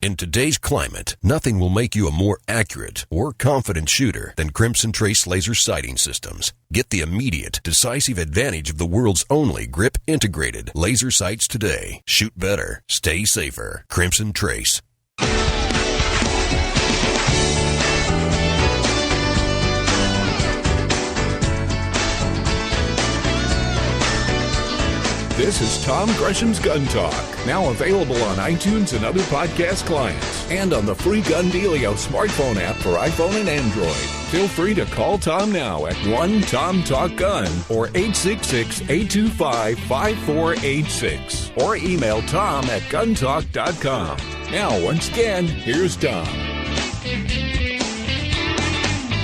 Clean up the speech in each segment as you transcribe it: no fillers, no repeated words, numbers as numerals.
In today's climate, nothing will make you a more accurate or confident shooter than Crimson Trace laser sighting systems. Get the immediate, decisive advantage of the world's only grip-integrated laser sights today. Shoot better. Stay safer. Crimson Trace. This is Tom Gresham's Gun Talk, now available on iTunes and other podcast clients, and on the free Gun Dealio smartphone app for iPhone and Android. Feel free to call Tom now at 1-TOM-TALK-GUN or 866-825-5486, or email Tom at guntalk.com. Now, once again, here's Tom.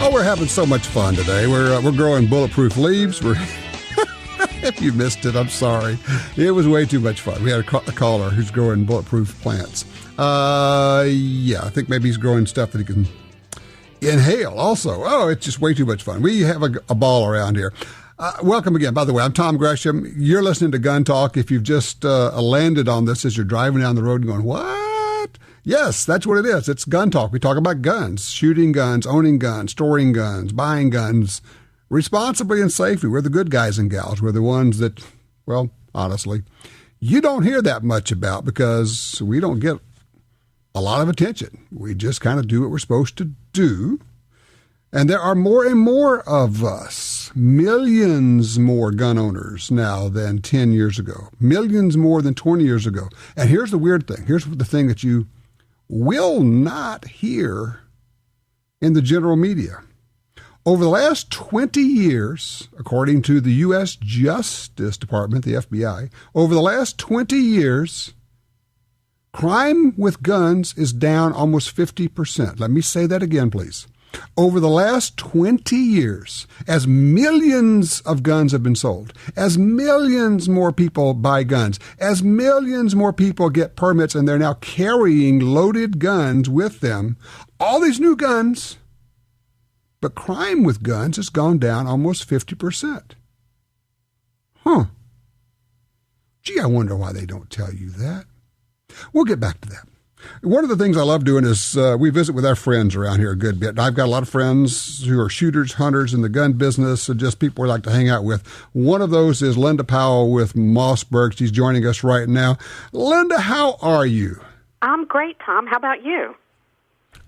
Oh, we're having so much fun today. We're growing bulletproof leaves. If you missed it, I'm sorry. It was way too much fun. We had a caller who's growing bulletproof plants. I think maybe he's growing stuff that he can inhale also. Oh, it's just way too much fun. We have a ball around here. Welcome again. By the way, I'm Tom Gresham. You're listening to Gun Talk. If you've just landed on this as you're driving down the road and going, what? Yes, that's what it is. It's Gun Talk. We talk about guns, shooting guns, owning guns, storing guns, buying guns, responsibly and safely. We're the good guys and gals. We're the ones that, well, honestly, you don't hear that much about because we don't get a lot of attention. We just kind of do what we're supposed to do. And there are more and more of us, millions more gun owners now than 10 years ago, millions more than 20 years ago. And here's the weird thing. Here's the thing that you will not hear in the general media. Over the last 20 years, according to the U.S. Justice Department, the FBI, over the last 20 years, crime with guns is down almost 50%. Let me say that again, please. Over the last 20 years, as millions of guns have been sold, as millions more people buy guns, as millions more people get permits and they're now carrying loaded guns with them, all these new guns, but crime with guns has gone down almost 50%. Gee, I wonder why they don't tell you that. We'll get back to that. One of the things I love doing is we visit with our friends around here a good bit. I've got a lot of friends who are shooters, hunters in the gun business, and just people we like to hang out with. One of those is Linda Powell with Mossberg. She's joining us right now. Linda, how are you? I'm great, Tom. How about you?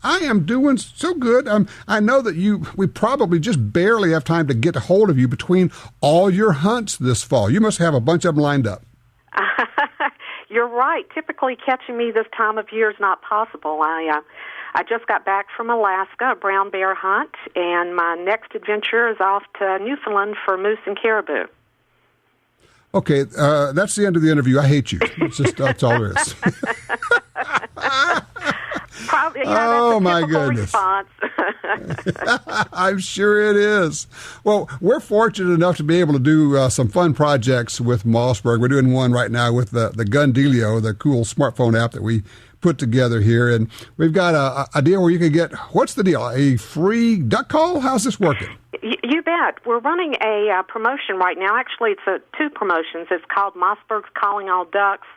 I am doing so good. I know that we probably just barely have time to get a hold of you between all your hunts this fall. You must have a bunch of them lined up. You're right. Typically catching me this time of year is not possible. I just got back from Alaska, a brown bear hunt, and my next adventure is off to Newfoundland for moose and caribou. Okay, that's the end of the interview. I hate you. It's just, that's all there is. Probably, oh, that's a my typical goodness. Response. I'm sure it is. Well, we're fortunate enough to be able to do some fun projects with Mossberg. We're doing one right now with the Gun Dealio, the cool smartphone app that we put together here. And we've got a deal where you can get, what's the deal? A free duck call? How's this working? You bet. We're running a promotion right now. Actually, it's two promotions. It's called Mossberg's Calling All Ducks,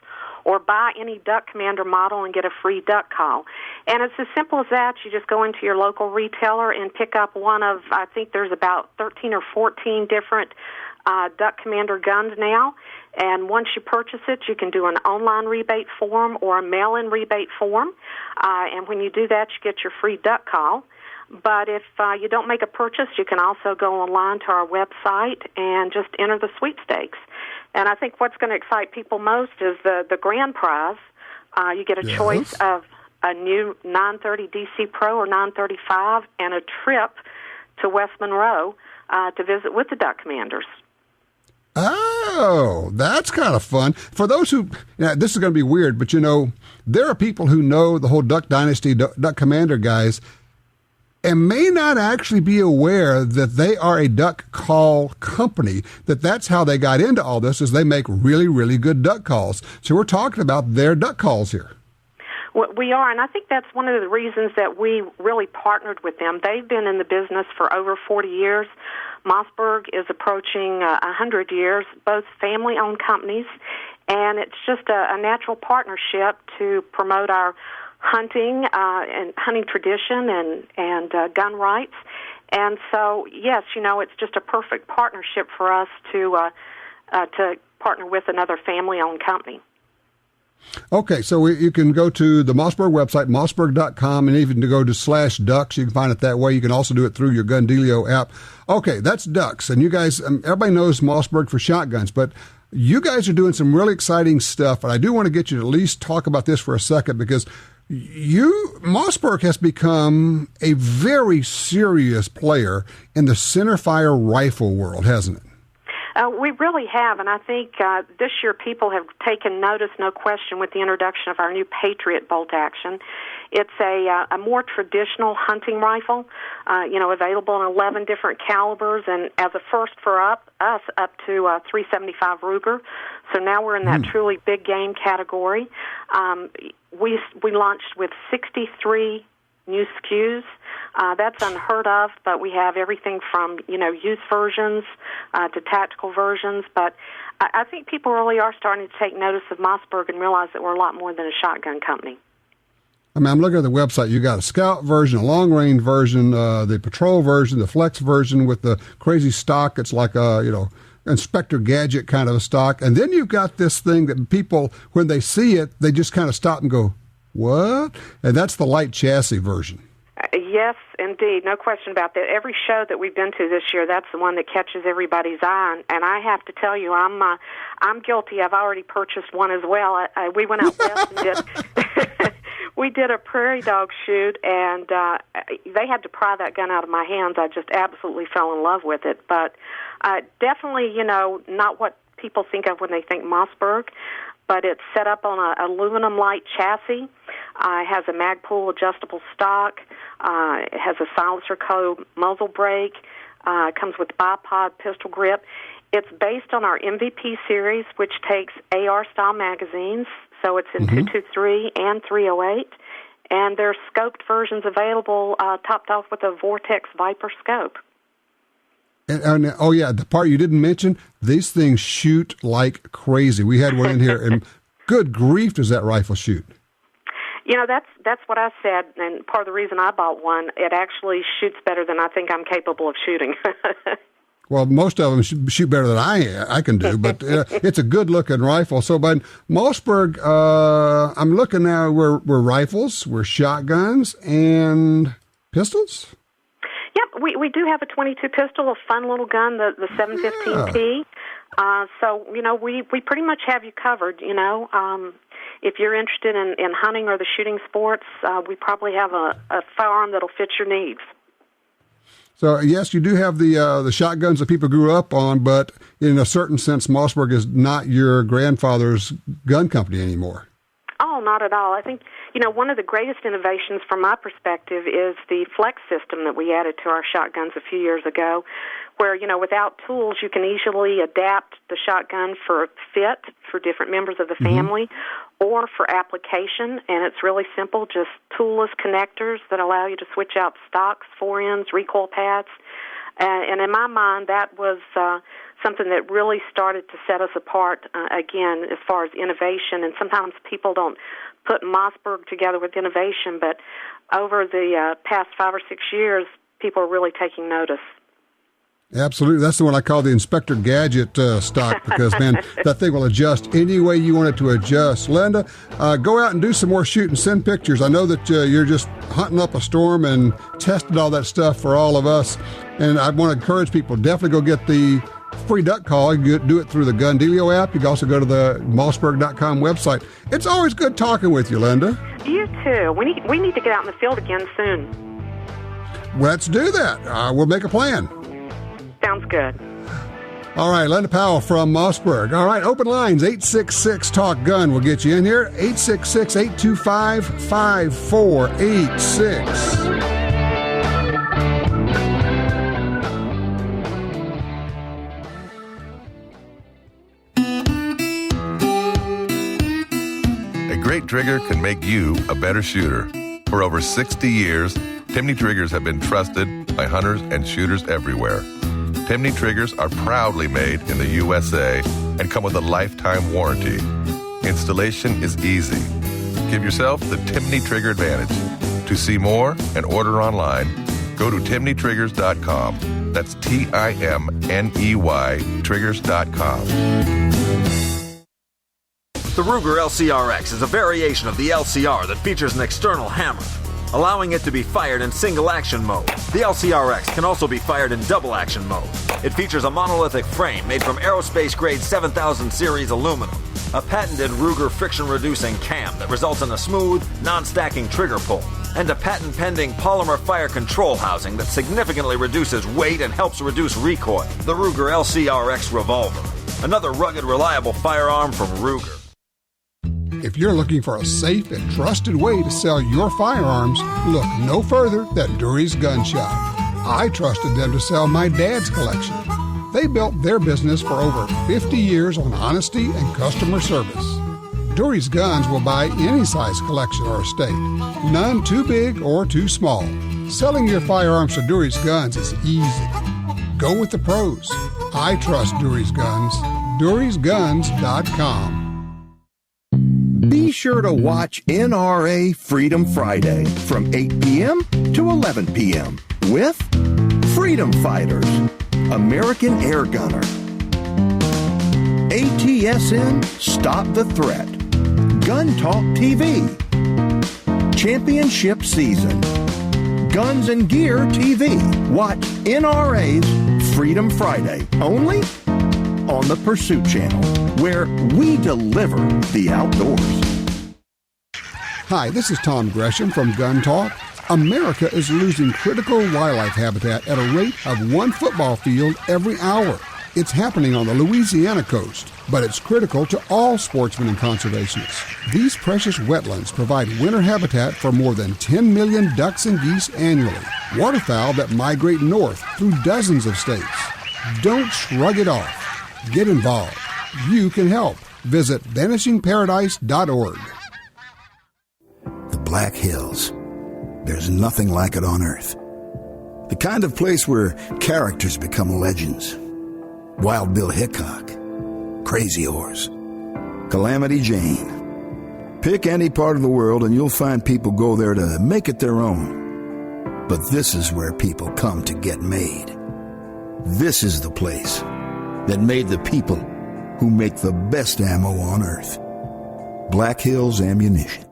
or buy any Duck Commander model and get a free duck call. And it's as simple as that. You just go into your local retailer and pick up one of, I think there's about 13 or 14 different Duck Commander guns now. And once you purchase it, you can do an online rebate form or a mail-in rebate form. And when you do that, you get your free duck call. But if you don't make a purchase, you can also go online to our website and just enter the sweepstakes. And I think what's going to excite people most is the grand prize. You get a choice of a new 930 DC Pro or 935 and a trip to West Monroe to visit with the Duck Commanders. Oh, that's kind of fun. For those who, this is going to be weird, but there are people who know the whole Duck Dynasty, Duck Commander guys, and may not actually be aware that they are a duck call company, that's how they got into all this, is they make really, really good duck calls. So we're talking about their duck calls here. Well, we are, and I think that's one of the reasons that we really partnered with them. They've been in the business for over 40 years. Mossberg is approaching 100 years, both family-owned companies, and it's just a natural partnership to promote our hunting and hunting tradition and gun rights. And so, yes, it's just a perfect partnership for us to partner with another family-owned company. Okay, so you can go to the Mossberg website, mossberg.com, and even to go to /ducks. You can find it that way. You can also do it through your Gun Dealio app. Okay, that's ducks. And you guys, everybody knows Mossberg for shotguns, but you guys are doing some really exciting stuff. And I do want to get you to at least talk about this for a second, because Mossberg has become a very serious player in the centerfire rifle world, hasn't it? We really have, and I think this year people have taken notice, no question, with the introduction of our new Patriot bolt action. It's a more traditional hunting rifle, available in 11 different calibers, and as a first for us, up to 375 Ruger. So now we're in that truly big game category. We launched with 63 new SKUs. That's unheard of, but we have everything from, youth versions to tactical versions. But I think people really are starting to take notice of Mossberg and realize that we're a lot more than a shotgun company. I mean, I'm looking at the website. You got a scout version, a long-range version, the patrol version, the flex version with the crazy stock. It's like a, Inspector Gadget kind of a stock. And then you've got this thing that people, when they see it, they just kind of stop and go, what? And that's the light chassis version. Yes, indeed. No question about that. Every show that we've been to this year, that's the one that catches everybody's eye. And I have to tell you, I'm guilty. I've already purchased one as well. We went out west and we did a prairie dog shoot, and they had to pry that gun out of my hands. I just absolutely fell in love with it. But definitely, not what people think of when they think Mossberg. But it's set up on an aluminum light chassis. It has a Magpul adjustable stock. It has a silencer code muzzle brake. It comes with bipod pistol grip. It's based on our MVP series, which takes AR-style magazines. So it's in 223 and 308. And there's scoped versions available, topped off with a Vortex Viper scope. And the part you didn't mention, these things shoot like crazy. We had one in here, and good grief, does that rifle shoot? That's what I said, and part of the reason I bought one, it actually shoots better than I think I'm capable of shooting. Well, most of them shoot better than I can do, but it's a good-looking rifle. So, but Mossberg, I'm looking now, we're rifles, we're shotguns, and pistols? Yep, we do have a 22 pistol, a fun little gun, the 715P. So, we pretty much have you covered, If you're interested in hunting or the shooting sports, we probably have a firearm that'll fit your needs. So, yes, you do have the shotguns that people grew up on, but in a certain sense, Mossberg is not your grandfather's gun company anymore. Oh, not at all. I think, one of the greatest innovations from my perspective is the flex system that we added to our shotguns a few years ago, where, without tools, you can easily adapt the shotgun for fit for different members of the family or for application. And it's really simple, just toolless connectors that allow you to switch out stocks, fore-ends, recoil pads. And in my mind, that was something that really started to set us apart, again, as far as innovation. And sometimes people don't put Mossberg together with innovation, but over the past 5 or 6 years, people are really taking notice. Absolutely. That's the one I call the Inspector Gadget stock because, man, that thing will adjust any way you want it to adjust. Linda, go out and do some more shooting. Send pictures. I know that you're just hunting up a storm and testing all that stuff for all of us. And I want to encourage people, definitely go get the free duck call. You can do it through the Gun Dealio app. You can also go to the Mossberg.com website. It's always good talking with you, Linda. You too. We need to get out in the field again soon. Let's do that. We'll make a plan. Sounds good. All right, Linda Powell from Mossberg. All right, open lines, 866-TALK-GUN. We'll get you in here, 866-825-5486. A great trigger can make you a better shooter. For over 60 years, Timney triggers have been trusted by hunters and shooters everywhere. Timney triggers are proudly made in the USA and come with a lifetime warranty. Installation is easy. Give yourself the Timney Trigger advantage. To see more and order online, go to timneytriggers.com. That's TIMNEY triggers.com. The Ruger LCRX is a variation of the LCR that features an external hammer, allowing it to be fired in single-action mode. The LCRX can also be fired in double-action mode. It features a monolithic frame made from aerospace-grade 7000 series aluminum, a patented Ruger friction-reducing cam that results in a smooth, non-stacking trigger pull, and a patent-pending polymer fire control housing that significantly reduces weight and helps reduce recoil. The Ruger LCRX Revolver, another rugged, reliable firearm from Ruger. If you're looking for a safe and trusted way to sell your firearms, look no further than Dury's Gun Shop. I trusted them to sell my dad's collection. They built their business for over 50 years on honesty and customer service. Dury's Guns will buy any size collection or estate, none too big or too small. Selling your firearms to Dury's Guns is easy. Go with the pros. I trust Dury's Guns. DurysGuns.com. Be sure to watch NRA Freedom Friday from 8 p.m. to 11 p.m. with Freedom Fighters, American Air Gunner, ATSN Stop the Threat, Gun Talk TV, Championship Season, Guns and Gear TV. Watch NRA's Freedom Friday only on the Pursuit Channel, where we deliver the outdoors. Hi, this is Tom Gresham from Gun Talk. America is losing critical wildlife habitat at a rate of one football field every hour. It's happening on the Louisiana coast, but it's critical to all sportsmen and conservationists. These precious wetlands provide winter habitat for more than 10 million ducks and geese annually, waterfowl that migrate north through dozens of states. Don't shrug it off. Get involved. You can help. Visit vanishingparadise.org. The Black Hills. There's nothing like it on Earth. The kind of place where characters become legends. Wild Bill Hickok, Crazy Horse, Calamity Jane. Pick any part of the world and you'll find people go there to make it their own. But this is where people come to get made. This is the place that made the people who make the best ammo on Earth. Black Hills Ammunition.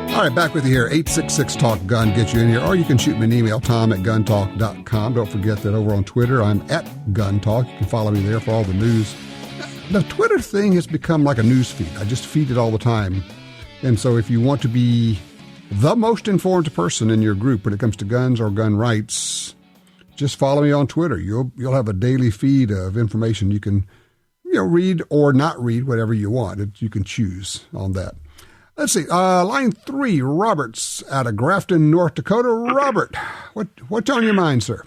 All right, back with you here. 866-TALK-GUN gets you in here. Or you can shoot me an email, tom@guntalk.com. Don't forget that over on Twitter, I'm at GunTalk. You can follow me there for all the news. The Twitter thing has become like a news feed. I just feed it all the time. And so if you want to be the most informed person in your group when it comes to guns or gun rights, just follow me on Twitter. You'll have a daily feed of information you can read or not read, whatever you want. You can choose on that. Let's see. Line 3, Robert's out of Grafton, North Dakota. Robert, what's on your mind, sir?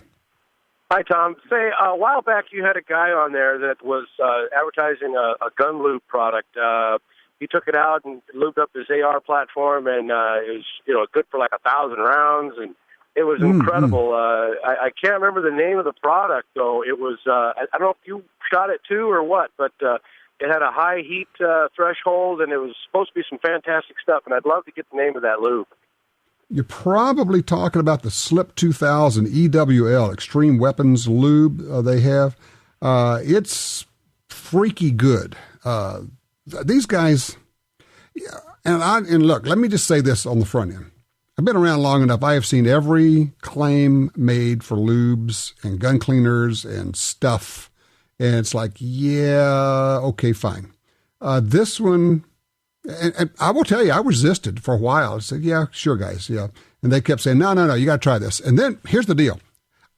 Hi, Tom. Say, a while back you had a guy on there that was advertising a gun lube product. He took it out and lubed up his AR platform, and it was good for like 1,000 rounds, and it was incredible. I can't remember the name of the product, though. It was, I don't know if you shot it too or what, but it had a high heat threshold, and it was supposed to be some fantastic stuff, and I'd love to get the name of that lube. You're probably talking about the Slip 2000 EWL, Extreme Weapons Lube they have. It's freaky good. These guys, and look, let me just say this on the front end. I've been around long enough. I have seen every claim made for lubes and gun cleaners and stuff. And it's like, yeah, okay, fine. This one, and I will tell you, I resisted for a while. I said, yeah, sure, guys, yeah. And they kept saying, no, you got to try this. And then here's the deal.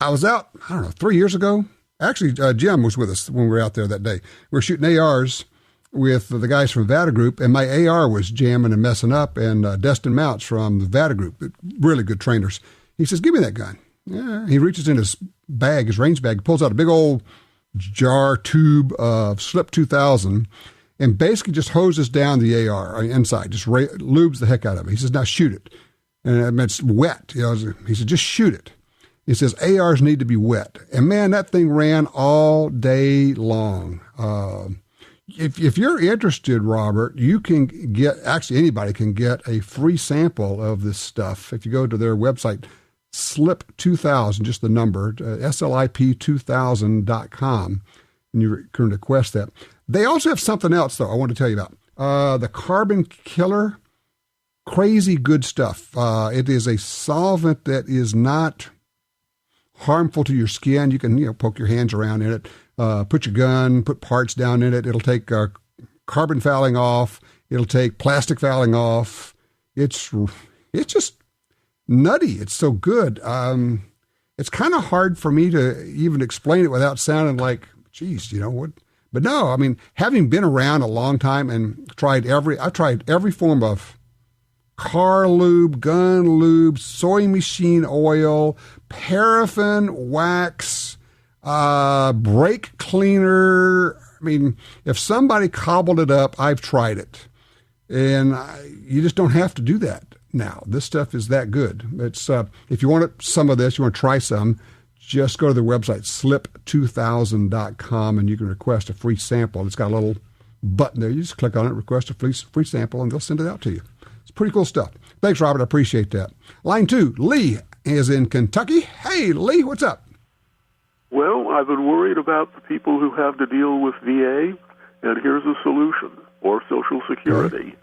I was out, 3 years ago. Actually, Jim was with us when we were out there that day. We were shooting ARs with the guys from Vada Group, and my AR was jamming and messing up, and Destin Mounts from the Vada Group, really good trainers. He says, give me that gun. Yeah. He reaches in his bag, his range bag, pulls out a big old jar tube of Slip 2000 and basically just hoses down the AR inside, just lubes the heck out of it. He says, now shoot it. and it's wet. He said, just shoot it. He says ARs need to be wet. And man, that thing ran all day long. If you're interested, Robert, you can get, actually anybody can get a free sample of this stuff. If you go to their website, slip2000, just the number, slip2000.com, and you can request that. They also have something else, though, I want to tell you about. The Carbon Killer, crazy good stuff. It is a solvent that is not harmful to your skin. You can, poke your hands around in it, put your gun, put parts down in it. It'll take carbon fouling off. It'll take plastic fouling off. It's just nutty. It's so good. It's kind of hard for me to even explain it without sounding like, geez, what? But no, I mean, having been around a long time and I've tried every form of car lube, gun lube, sewing machine oil, paraffin, wax, brake cleaner. I mean, if somebody cobbled it up, I've tried it. And you just don't have to do that now. This stuff is that good. It's if you want some of this, you want to try some, just go to their website, slip2000.com, and you can request a free sample. It's got a little button there. You just click on it, request a free sample, and they'll send it out to you. It's pretty cool stuff. Thanks, Robert. I appreciate that. Line 2, Lee is in Kentucky. Hey, Lee, what's up? Well, I've been worried about the people who have to deal with VA, and here's a solution, or Social Security. Okay.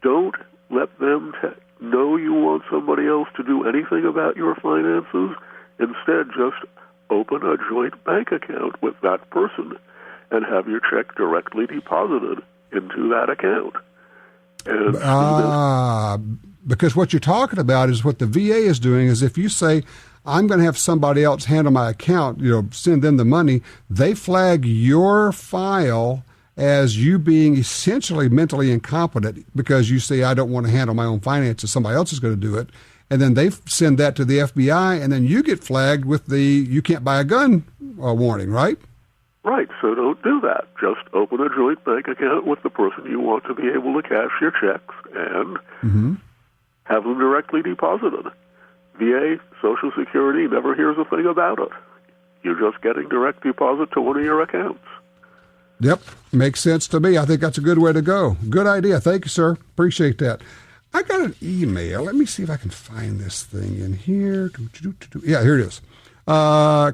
Don't let them know you want somebody else to do anything about your finances. Instead, just open a joint bank account with that person and have your check directly deposited into that account. And because what you're talking about is what the VA is doing is if you say, I'm going to have somebody else handle my account, send them the money, they flag your file as you being essentially mentally incompetent because you say, I don't want to handle my own finances, somebody else is going to do it. And then they send that to the FBI, and then you get flagged with the you can't buy a gun warning, right? Right, so don't do that. Just open a joint bank account with the person you want to be able to cash your checks and have them directly deposited. VA, Social Security never hears a thing about it. You're just getting direct deposit to one of your accounts. Yep, makes sense to me. I think that's a good way to go. Good idea. Thank you, sir. Appreciate that. I got an email. Let me see if I can find this thing in here. Yeah, here it is.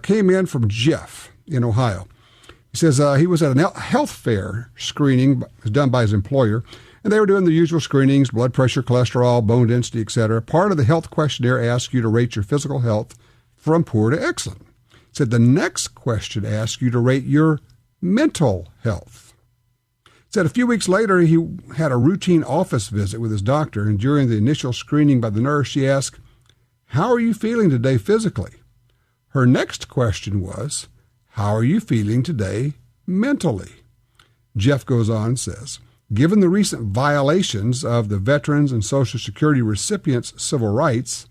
Came in from Jeff in Ohio. He says he was at a health fair screening done by his employer, and they were doing the usual screenings, blood pressure, cholesterol, bone density, etc. Part of the health questionnaire asks you to rate your physical health from poor to excellent. He said the next question asks you to rate your mental health. Said a few weeks later, he had a routine office visit with his doctor, and during the initial screening by the nurse, she asked, how are you feeling today physically? Her next question was, how are you feeling today mentally? Jeff goes on and says, given the recent violations of the veterans and Social Security recipients' civil rights,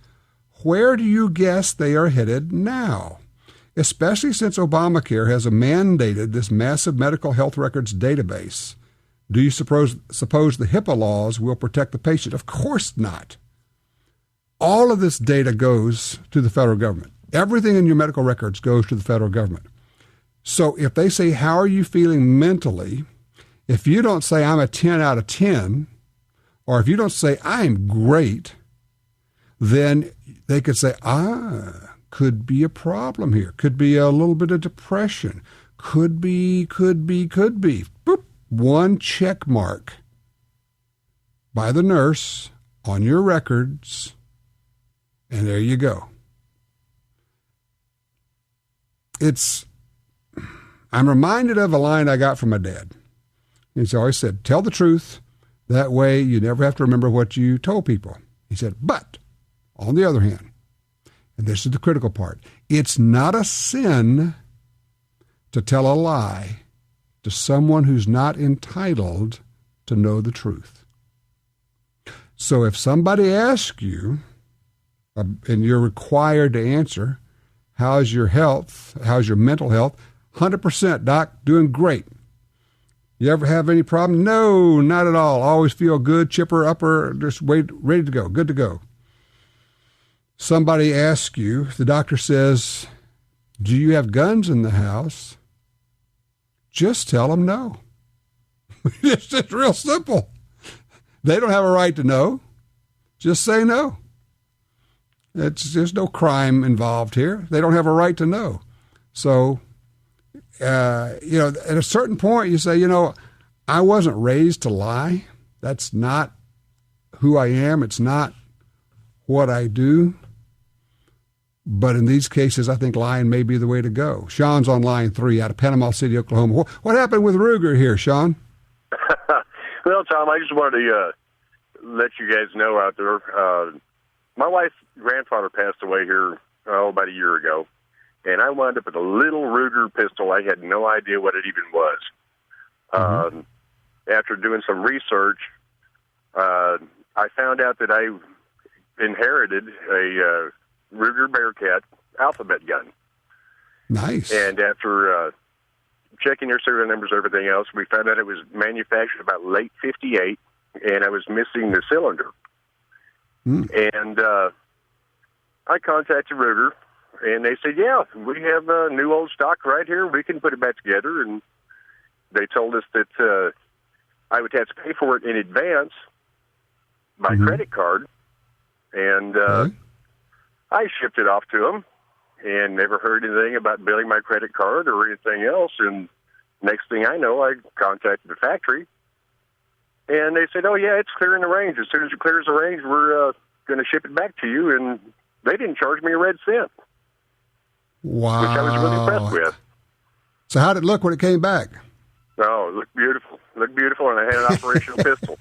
where do you guess they are headed now? Especially since Obamacare has mandated this massive medical health records database. Do you suppose the HIPAA laws will protect the patient? Of course not. All of this data goes to the federal government. Everything in your medical records goes to the federal government. So if they say, how are you feeling mentally? If you don't say, I'm a 10 out of 10, or if you don't say, I'm great, then they could say, could be a problem here. Could be a little bit of depression. Could be. Boop. One check mark by the nurse on your records, and there you go. I'm reminded of a line I got from my dad. He's always said, tell the truth. That way you never have to remember what you told people. He said, but on the other hand, and this is the critical part, it's not a sin to tell a lie to someone who's not entitled to know the truth. So if somebody asks you, and you're required to answer, how's your health, how's your mental health? 100%, Doc, doing great. You ever have any problem? No, not at all. Always feel good, chipper, upper, just ready to go, good to go. somebody asks you, the doctor says, do you have guns in the house? Just tell them no. It's just real simple. They don't have a right to know. Just say no. There's no crime involved here. They don't have a right to know. So, at a certain point you say, I wasn't raised to lie. That's not who I am. It's not what I do. But in these cases, I think lying may be the way to go. Sean's on line 3 out of Panama City, Oklahoma. What happened with Ruger here, Sean? Well, Tom, I just wanted to let you guys know out there. My wife's grandfather passed away here about a year ago, and I wound up with a little Ruger pistol. I had no idea what it even was. After doing some research, I found out that I inherited a Ruger Bearcat alphabet gun. Nice. And after checking their serial numbers and everything else, we found out it was manufactured about late 58, and I was missing the cylinder. And I contacted Ruger, and they said, yeah, we have a new old stock right here. We can put it back together. And they told us that I would have to pay for it in advance by credit card. And I shipped it off to them and never heard anything about billing my credit card or anything else. And next thing I know, I contacted the factory, and they said, oh, yeah, it's clearing the range. As soon as it clears the range, we're going to ship it back to you. And they didn't charge me a red cent. Wow. Which I was really impressed with. So how did it look when it came back? Oh, it looked beautiful. It looked beautiful, and I had an operational pistol.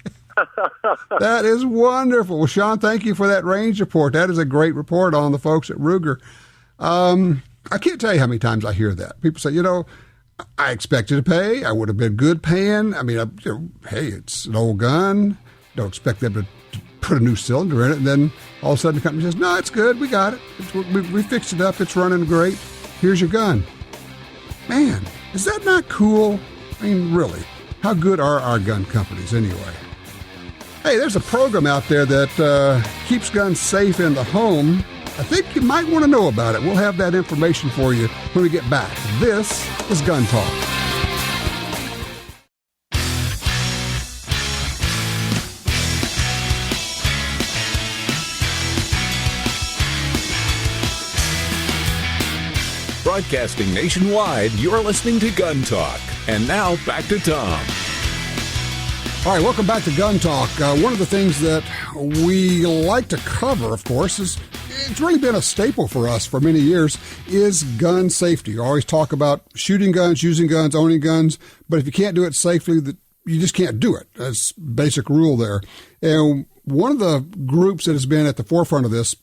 That is wonderful. Well, Sean, thank you for that range report. That is a great report on the folks at Ruger. I can't tell you how many times I hear that. People say, I expected to pay. I would have been good paying. I mean, hey, it's an old gun. Don't expect them to put a new cylinder in it. And then all of a sudden the company says, no, it's good. We got it. We fixed it up. It's running great. Here's your gun. Man, is that not cool? I mean, really, how good are our gun companies anyway? Hey, there's a program out there that keeps guns safe in the home. I think you might want to know about it. We'll have that information for you when we get back. This is Gun Talk. Broadcasting nationwide, you're listening to Gun Talk. And now, back to Tom. All right, welcome back to Gun Talk. One of the things that we like to cover, of course, is it's really been a staple for us for many years, is gun safety. You always talk about shooting guns, using guns, owning guns, but if you can't do it safely, you just can't do it. That's basic rule there. And one of the groups that has been at the forefront of this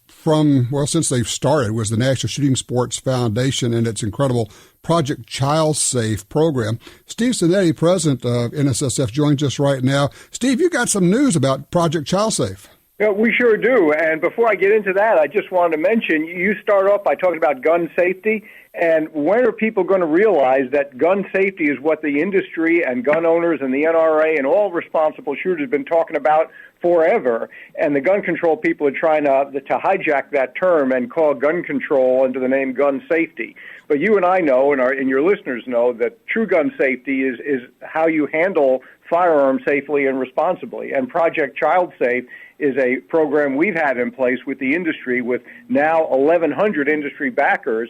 since they've started was the National Shooting Sports Foundation and its incredible Project Child Safe program. Steve Sanetti, president of NSSF, joins us right now. Steve, you got some news about Project Child Safe. Yeah, we sure do. And before I get into that, I just wanted to mention, you start off by talking about gun safety. And when are people going to realize that gun safety is what the industry and gun owners and the NRA and all responsible shooters have been talking about forever? And the gun control people are trying to hijack that term and call gun control under the name gun safety. But you and I know, and your listeners know, that true gun safety is how you handle firearms safely and responsibly. And Project Child Safe is a program we've had in place with the industry, with now 1,100 industry backers,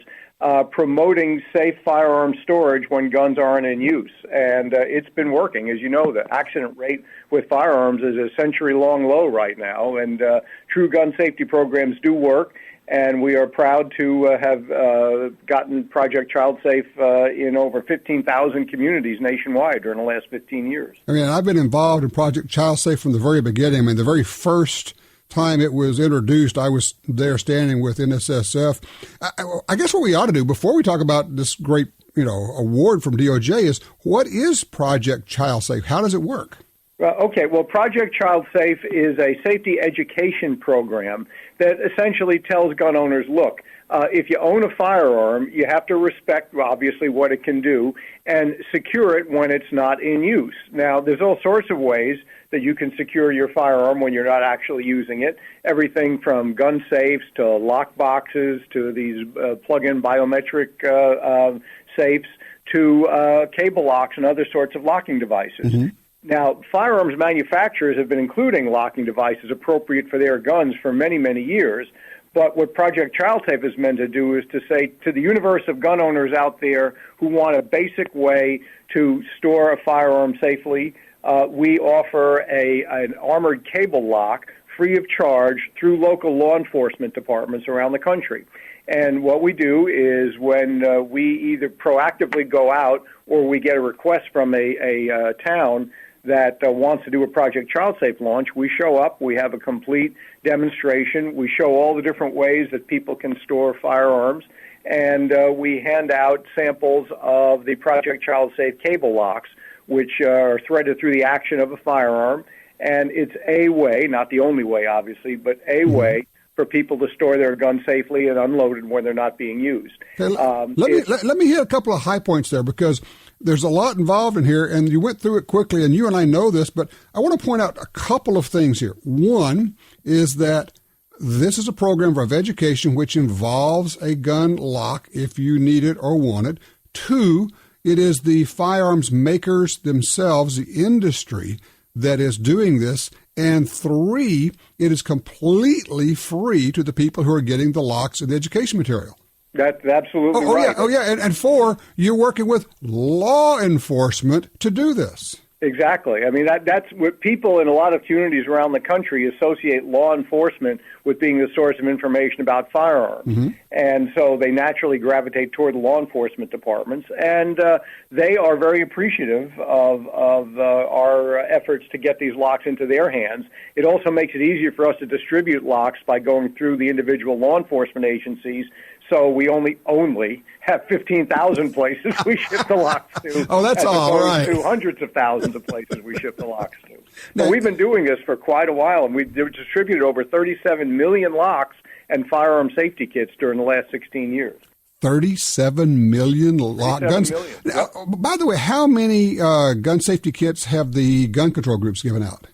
promoting safe firearm storage when guns aren't in use. And it's been working. As you know, the accident rate with firearms is a century-long low right now, and true gun safety programs do work. And we are proud to have gotten Project Child Safe in over 15,000 communities nationwide during the last 15 years. I mean, I've been involved in Project Child Safe from the very beginning. I mean, the very first time it was introduced, I was there standing with NSSF. I guess what we ought to do before we talk about this great, award from DOJ is, what is Project Child Safe? How does it work? Okay, well, Project Child Safe is a safety education program that essentially tells gun owners, look, if you own a firearm, you have to respect, obviously, what it can do and secure it when it's not in use. Now, there's all sorts of ways that you can secure your firearm when you're not actually using it. Everything from gun safes to lock boxes to these plug-in biometric safes to cable locks and other sorts of locking devices. Mm-hmm. Now, firearms manufacturers have been including locking devices appropriate for their guns for many, many years. But what Project ChildSafe is meant to do is to say to the universe of gun owners out there who want a basic way to store a firearm safely, we offer an armored cable lock free of charge through local law enforcement departments around the country. And what we do is when we either proactively go out or we get a request from a town that wants to do a Project ChildSafe launch, we show up, we have a complete demonstration, we show all the different ways that people can store firearms, and we hand out samples of the Project ChildSafe cable locks, which are threaded through the action of a firearm, and it's a way, not the only way obviously, but a way for people to store their gun safely and unloaded when they're not being used. Let me hit a couple of high points there, because there's a lot involved in here, and you went through it quickly, and you and I know this, but I want to point out a couple of things here. One is that this is a program of education which involves a gun lock if you need it or want it. Two, it is the firearms makers themselves, the industry, that is doing this. And three, it is completely free to the people who are getting the locks and the education material. That's absolutely right. Yeah. And four, you're working with law enforcement to do this. Exactly. I mean, that's what people in a lot of communities around the country associate law enforcement with being the source of information about firearms. Mm-hmm. And so they naturally gravitate toward law enforcement departments. And they are very appreciative of our efforts to get these locks into their hands. It also makes it easier for us to distribute locks by going through the individual law enforcement agencies. So we only have 15,000 places we ship the locks to. Oh, that's all right. To hundreds of thousands of places we ship the locks to. But we've been doing this for quite a while, and we've distributed over 37 million locks and firearm safety kits during the last 16 years. 37 million lock guns. Million. Now, by the way, how many gun safety kits have the gun control groups given out?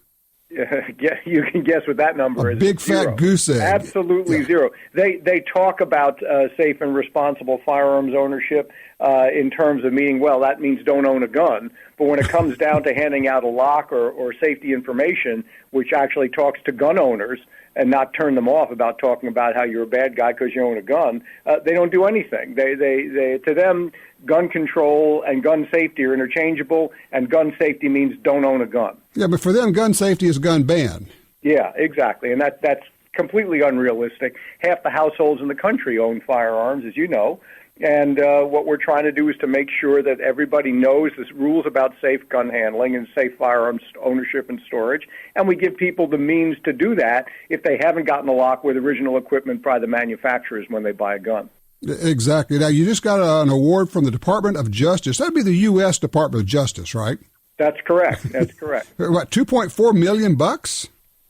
You can guess what that number is. Big zero. Fat goose egg. Absolutely zero. They talk about safe and responsible firearms ownership in terms of meaning, well, that means don't own a gun. But when it comes down to handing out a lock or safety information, which actually talks to gun owners and not turn them off about talking about how you're a bad guy because you own a gun, they don't do anything. They to them, gun control and gun safety are interchangeable, and gun safety means don't own a gun. Yeah, but for them, gun safety is gun ban. Yeah, exactly, and that's completely unrealistic. Half the households in the country own firearms, as you know, and what we're trying to do is to make sure that everybody knows the rules about safe gun handling and safe firearms ownership and storage, and we give people the means to do that if they haven't gotten a lock with original equipment by the manufacturers when they buy a gun. Exactly. Now, you just got an award from the Department of Justice. That'd be the U.S. Department of Justice, right? That's correct. That's correct. What, $2.4 million?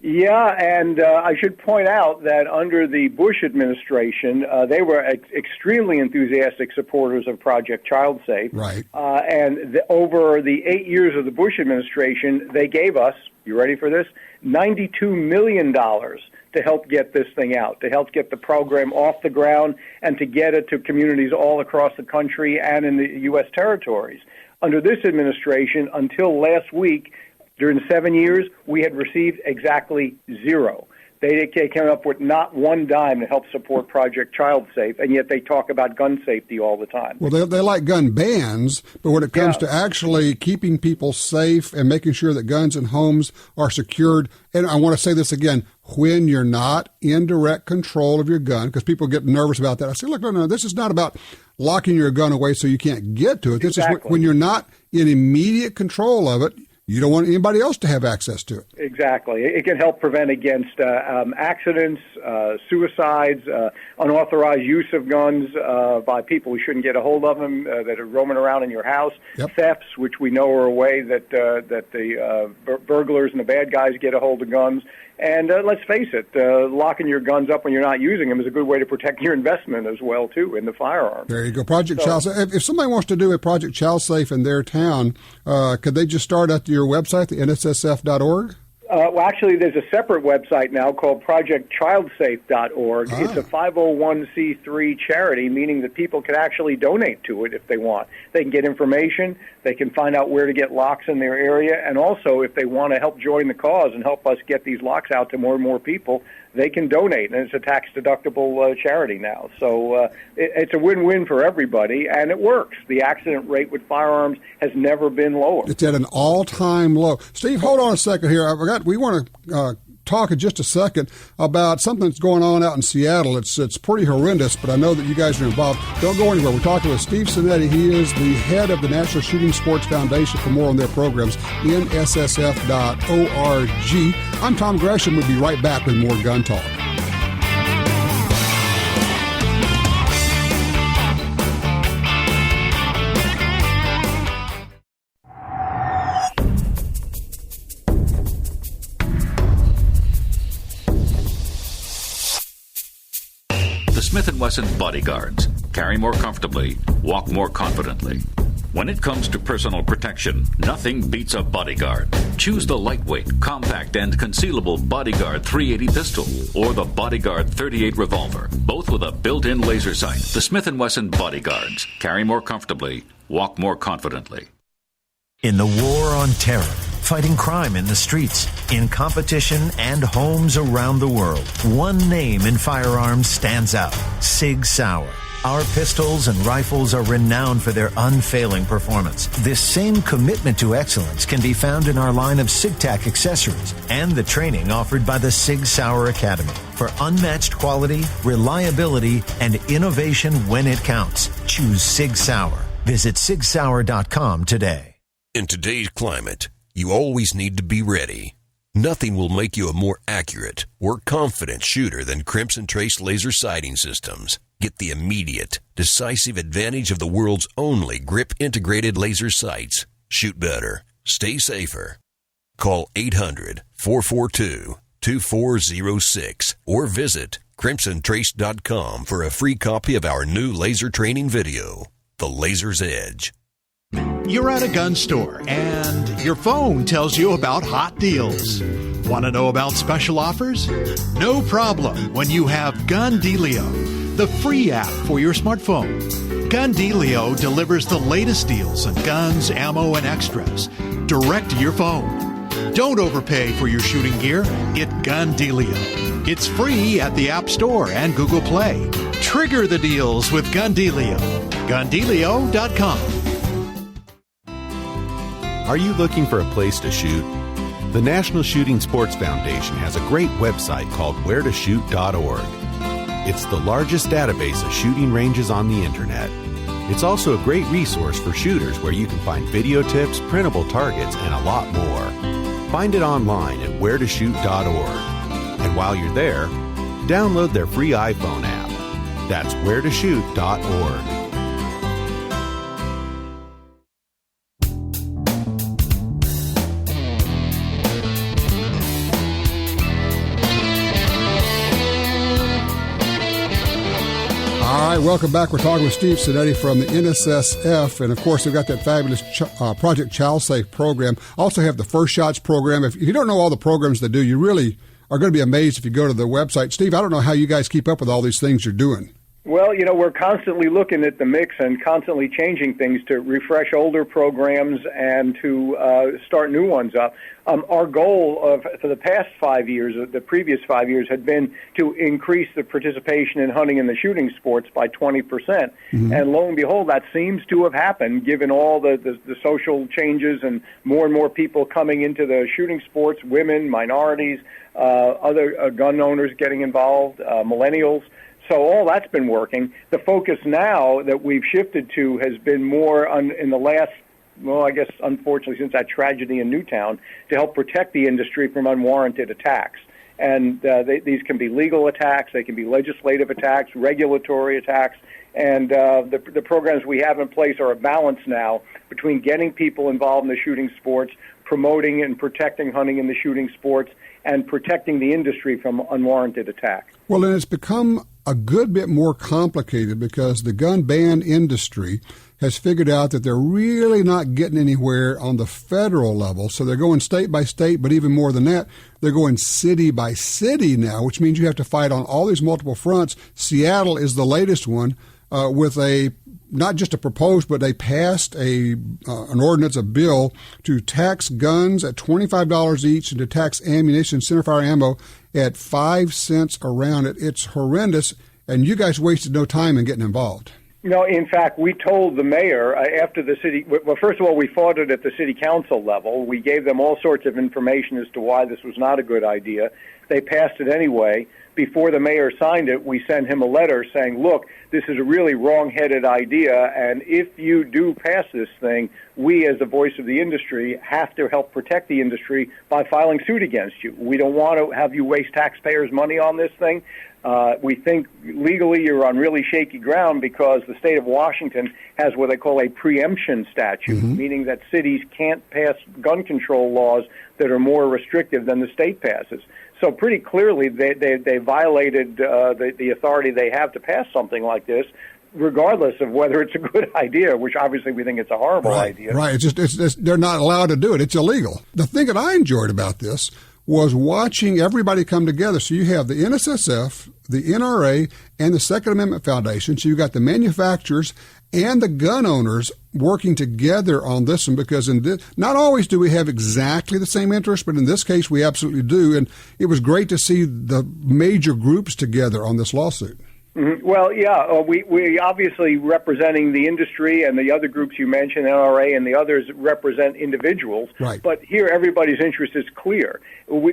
Yeah, and I should point out that under the Bush administration, they were extremely enthusiastic supporters of Project ChildSafe. Right. And over the 8 years of the Bush administration, they gave us, you ready for this, $92 million to help get this thing out, to help get the program off the ground and to get it to communities all across the country and in the U.S. territories. Under this administration, until last week, during 7 years, we had received exactly zero. They came up with not one dime to help support Project ChildSafe, and yet they talk about gun safety all the time. Well, they like gun bans, but when it comes to actually keeping people safe and making sure that guns in homes are secured, and I want to say this again, when you're not in direct control of your gun, because people get nervous about that. I say, look, no, this is not about locking your gun away so you can't get to it. This is when you're not in immediate control of it. You don't want anybody else to have access to it. Exactly. It can help prevent against accidents, suicides, unauthorized use of guns by people who shouldn't get a hold of them, that are roaming around in your house, thefts, which we know are a way that the burglars and the bad guys get a hold of guns. And let's face it, locking your guns up when you're not using them is a good way to protect your investment as well, too, in the firearm. There you go. Project Child Safe. If somebody wants to do a Project Child Safe in their town, could they just start at your website, the NSSF.org? Well, actually, there's a separate website now called ProjectChildSafe.org. It's a 501c3 charity, meaning that people can actually donate to it if they want. They can get information. They can find out where to get locks in their area. And also, if they want to help join the cause and help us get these locks out to more and more people, they can donate. And it's a tax-deductible charity now. So it's a win-win for everybody, and it works. The accident rate with firearms has never been lower. It's at an all-time low. Steve, hold on a second here. I forgot. We want to talk in just a second about something that's going on out in Seattle. It's pretty horrendous, but I know that you guys are involved. Don't go anywhere. We're talking with Steve Sanetti. He is the head of the National Shooting Sports Foundation. For more on their programs, NSSF.org. I'm Tom Gresham. We'll be right back with more Gun Talk. Smith & Wesson Bodyguards. Carry more comfortably, walk more confidently. When it comes to personal protection, nothing beats a Bodyguard. Choose the lightweight, compact, and concealable Bodyguard 380 pistol or the Bodyguard 38 revolver, both with a built-in laser sight. The Smith & Wesson Bodyguards. Carry more comfortably, walk more confidently. In the war on terror, fighting crime in the streets, in competition and homes around the world, one name in firearms stands out: Sig Sauer. Our pistols and rifles are renowned for their unfailing performance. This same commitment to excellence can be found in our line of SigTac accessories and the training offered by the Sig Sauer Academy. For unmatched quality, reliability, and innovation when it counts, choose Sig Sauer. Visit sigsauer.com today. In today's climate, you always need to be ready. Nothing will make you a more accurate or confident shooter than Crimson Trace laser sighting systems. Get the immediate, decisive advantage of the world's only grip-integrated laser sights. Shoot better. Stay safer. Call 800-442-2406 or visit crimsontrace.com for a free copy of our new laser training video, The Laser's Edge. You're at a gun store and your phone tells you about hot deals. Want to know about special offers? No problem when you have Gun Dealio, the free app for your smartphone. Gun Dealio delivers the latest deals on guns, ammo, and extras direct to your phone. Don't overpay for your shooting gear. Get Gun Dealio. It's free at the App Store and Google Play. Trigger the deals with Gun Dealio. GunDealio.com. Are you looking for a place to shoot? The National Shooting Sports Foundation has a great website called wheretoshoot.org. It's the largest database of shooting ranges on the internet. It's also a great resource for shooters where you can find video tips, printable targets, and a lot more. Find it online at wheretoshoot.org. And while you're there, download their free iPhone app. That's wheretoshoot.org. All right, welcome back. We're talking with Steve Sanetti from the NSSF, and of course, they've got that fabulous Project Child Safe program. Also have the First Shots program. If you don't know all the programs they do, you really are going to be amazed if you go to the website. Steve, I don't know how you guys keep up with all these things you're doing. Well, we're constantly looking at the mix and constantly changing things to refresh older programs and to start new ones up. Our goal for the past 5 years, the previous 5 years, had been to increase the participation in hunting and the shooting sports by 20%. Mm-hmm. And lo and behold, that seems to have happened, given all the social changes and more people coming into the shooting sports, women, minorities, other gun owners getting involved, millennials. So all that's been working. The focus now that we've shifted to has been more in the last, well, I guess, unfortunately, since that tragedy in Newtown, to help protect the industry from unwarranted attacks. And these can be legal attacks, they can be legislative attacks, regulatory attacks, and the programs we have in place are a balance now between getting people involved in the shooting sports, promoting and protecting hunting and the shooting sports and protecting the industry from unwarranted attack. Well, and it's become a good bit more complicated because the gun ban industry has figured out that they're really not getting anywhere on the federal level. So they're going state by state, but even more than that, they're going city by city now, which means you have to fight on all these multiple fronts. Seattle is the latest one with not just a proposed, but they passed an ordinance, a bill to tax guns at $25 each and to tax ammunition, centerfire ammo at 5 cents a round. It's horrendous, and you guys wasted no time in getting involved. No, in fact, we told the mayor after the city, well, first of all, we fought it at the city council level. We gave them all sorts of information as to why this was not a good idea. They passed it anyway. Before the mayor signed it, we sent him a letter saying, look, this is a really wrong-headed idea, and if you do pass this thing, we as the voice of the industry have to help protect the industry by filing suit against you. We don't want to have you waste taxpayers' money on this thing. We think legally you're on really shaky ground because the state of Washington has what they call a preemption statute, meaning that cities can't pass gun control laws that are more restrictive than the state passes. So pretty clearly they violated the authority they have to pass something like this, regardless of whether it's a good idea, which obviously we think it's a horrible idea. Right. It's they're not allowed to do it. It's illegal. The thing that I enjoyed about this was watching everybody come together. So you have the NSSF, the NRA, and the Second Amendment Foundation. So you've got the manufacturers and the gun owners working together on this one, because not always do we have exactly the same interest, but in this case we absolutely do. And it was great to see the major groups together on this lawsuit. Mm-hmm. Well, yeah, we obviously representing the industry, and the other groups you mentioned, NRA and the others, represent individuals. Right. But here everybody's interest is clear.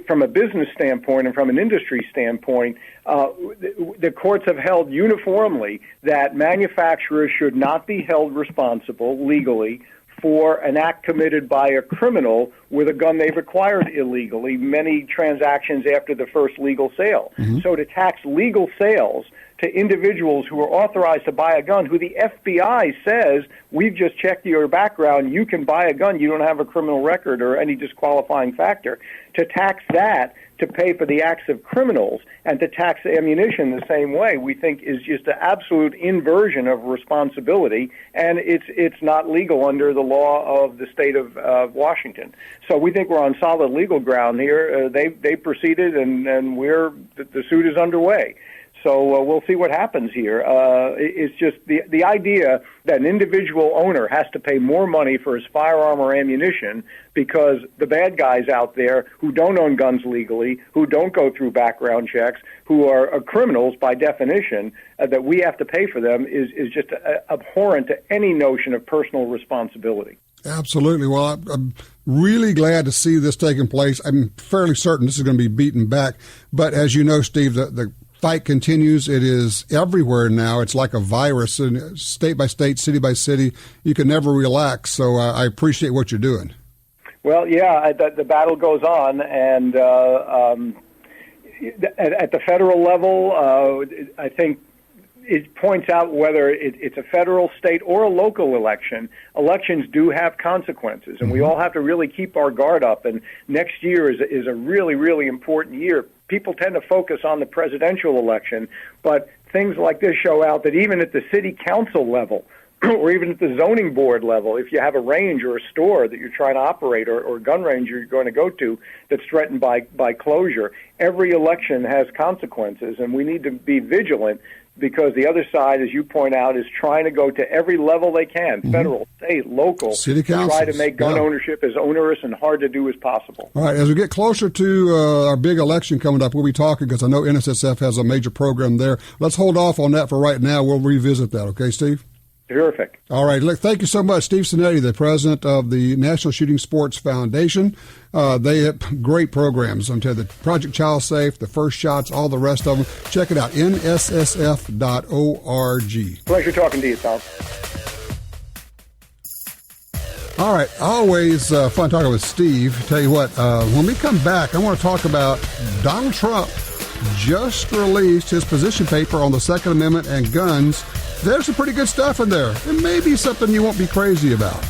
From a business standpoint and from an industry standpoint, the courts have held uniformly that manufacturers should not be held responsible legally for an act committed by a criminal with a gun they've acquired illegally, many transactions after the first legal sale. Mm-hmm. So to tax legal sales to individuals who are authorized to buy a gun, who the FBI says, we've just checked your background, you can buy a gun, you don't have a criminal record or any disqualifying factor, to tax that to pay for the acts of criminals and to tax ammunition the same way, we think is just an absolute inversion of responsibility, and it's not legal under the law of the state of Washington. So we think we're on solid legal ground here. They proceeded, and the suit is underway. So we'll see what happens here. It's just the idea that an individual owner has to pay more money for his firearm or ammunition because the bad guys out there who don't own guns legally, who don't go through background checks, who are criminals by definition, that we have to pay for them is just abhorrent to any notion of personal responsibility. Absolutely. Well, I'm really glad to see this taking place. I'm fairly certain this is going to be beaten back. But as you know, Steve, the fight continues. It is everywhere now. It's like a virus, and state by state, city by city. You can never relax. So I appreciate what you're doing. Well, yeah, the battle goes on, and at the federal level, I think it points out whether it's a federal, state, or a local election. Elections do have consequences, and we all have to really keep our guard up. And next year is a really, really important year. People tend to focus on the presidential election, but things like this show out that even at the city council level or even at the zoning board level, if you have a range or a store that you're trying to operate or a gun range you're going to go to that's threatened by closure, every election has consequences, and we need to be vigilant because the other side, as you point out, is trying to go to every level they can, federal, state, local, city councils, to try to make gun ownership as onerous and hard to do as possible. All right, as we get closer to our big election coming up, we'll be talking because I know NSSF has a major program there. Let's hold off on that for right now. We'll revisit that, okay, Steve? Terrific. All right. Look, thank you so much, Steve Sanetti, the president of the National Shooting Sports Foundation. They have great programs. I'm telling you, the Project Child Safe, the First Shots, all the rest of them. Check it out, nssf.org. Pleasure talking to you, Tom. All right. Always fun talking with Steve. Tell you what, when we come back, I want to talk about Donald Trump just released his position paper on the Second Amendment and guns. There's some pretty good stuff in there. It may be something you won't be crazy about.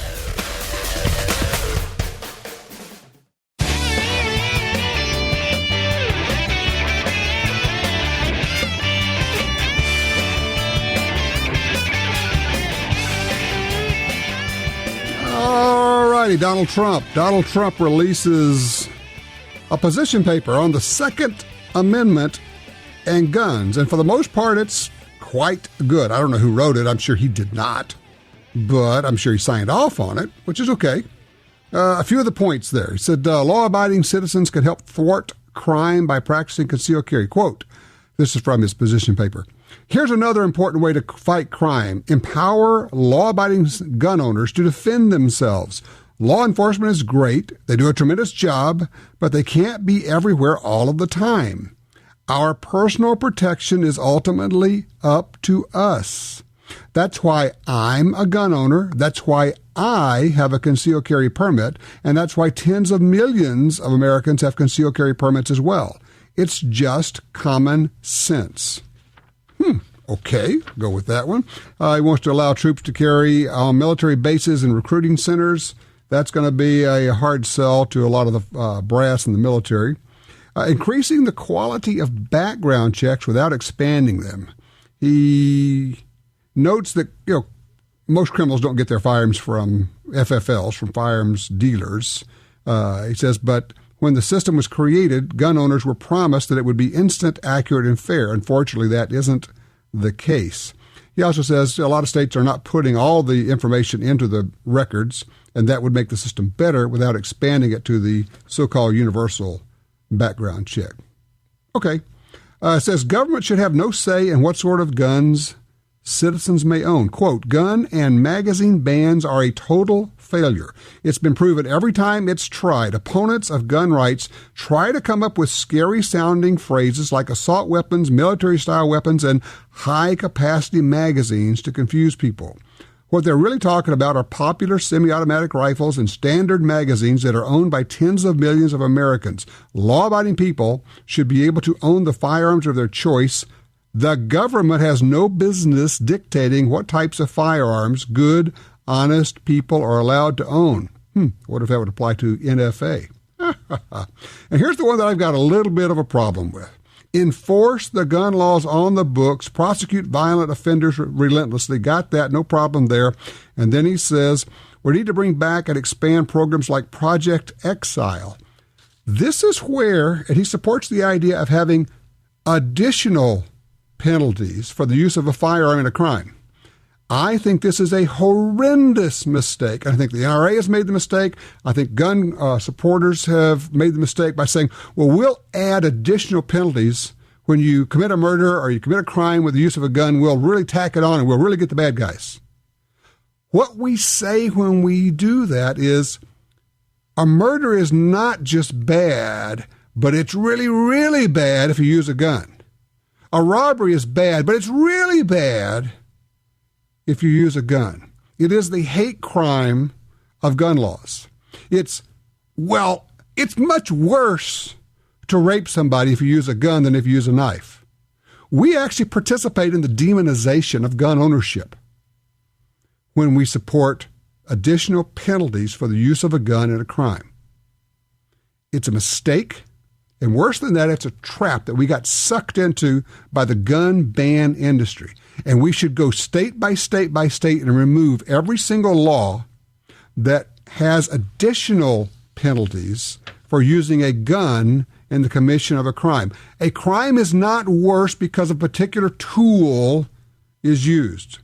righty, Donald Trump. Donald Trump releases a position paper on the Second Amendment and guns. And for the most part, it's quite good. I don't know who wrote it. I'm sure he did not. But I'm sure he signed off on it, which is okay. A few of the points there. He said, law-abiding citizens can help thwart crime by practicing concealed carry. Quote, this is from his position paper. Here's another important way to fight crime. Empower law-abiding gun owners to defend themselves. Law enforcement is great. They do a tremendous job, but they can't be everywhere all of the time. Our personal protection is ultimately up to us. That's why I'm a gun owner. That's why I have a concealed carry permit. And that's why tens of millions of Americans have concealed carry permits as well. It's just common sense. Okay, go with that one. He wants to allow troops to carry on military bases and recruiting centers. That's going to be a hard sell to a lot of the brass in the military. Increasing the quality of background checks without expanding them. He notes that, most criminals don't get their firearms from FFLs, from firearms dealers. He says, but when the system was created, gun owners were promised that it would be instant, accurate, and fair. Unfortunately, that isn't the case. He also says a lot of states are not putting all the information into the records, and that would make the system better without expanding it to the so-called universal background check. Okay. It says government should have no say in what sort of guns citizens may own. Quote, gun and magazine bans are a total failure. It's been proven every time it's tried. Opponents of gun rights try to come up with scary-sounding phrases like assault weapons, military-style weapons, and high-capacity magazines to confuse people. What they're really talking about are popular semi-automatic rifles and standard magazines that are owned by tens of millions of Americans. Law-abiding people should be able to own the firearms of their choice. The government has no business dictating what types of firearms good, honest people are allowed to own. What if that would apply to NFA? And here's the one that I've got a little bit of a problem with. Enforce the gun laws on the books, prosecute violent offenders relentlessly. Got that, no problem there. And then he says, we need to bring back and expand programs like Project Exile. This is where, and he supports the idea of having additional penalties for the use of a firearm in a crime. I think this is a horrendous mistake. I think the NRA has made the mistake. I think gun supporters have made the mistake by saying, well, we'll add additional penalties when you commit a murder or you commit a crime with the use of a gun. We'll really tack it on and we'll really get the bad guys. What we say when we do that is a murder is not just bad, but it's really, really bad if you use a gun. A robbery is bad, but it's really bad if you use a gun. It is the hate crime of gun laws. It's much worse to rape somebody if you use a gun than if you use a knife. We actually participate in the demonization of gun ownership when we support additional penalties for the use of a gun in a crime. It's a mistake. And worse than that, it's a trap that we got sucked into by the gun ban industry. And we should go state by state by state and remove every single law that has additional penalties for using a gun in the commission of a crime. A crime is not worse because a particular tool is used.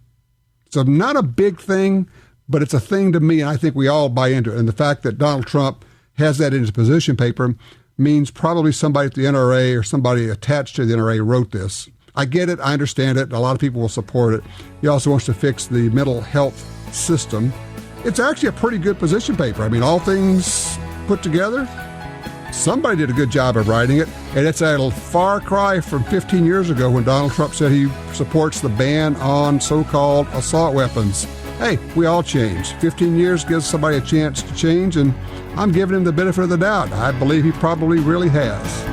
So not a big thing, but it's a thing to me, and I think we all buy into it. And the fact that Donald Trump has that in his position paper means probably somebody at the NRA or somebody attached to the NRA wrote this. I get it. I understand it. A lot of people will support it. He also wants to fix the mental health system. It's actually a pretty good position paper. I mean, all things put together, somebody did a good job of writing it. And it's a far cry from 15 years ago when Donald Trump said he supports the ban on so-called assault weapons. Hey, we all change. 15 years gives somebody a chance to change, and I'm giving him the benefit of the doubt. I believe he probably really has.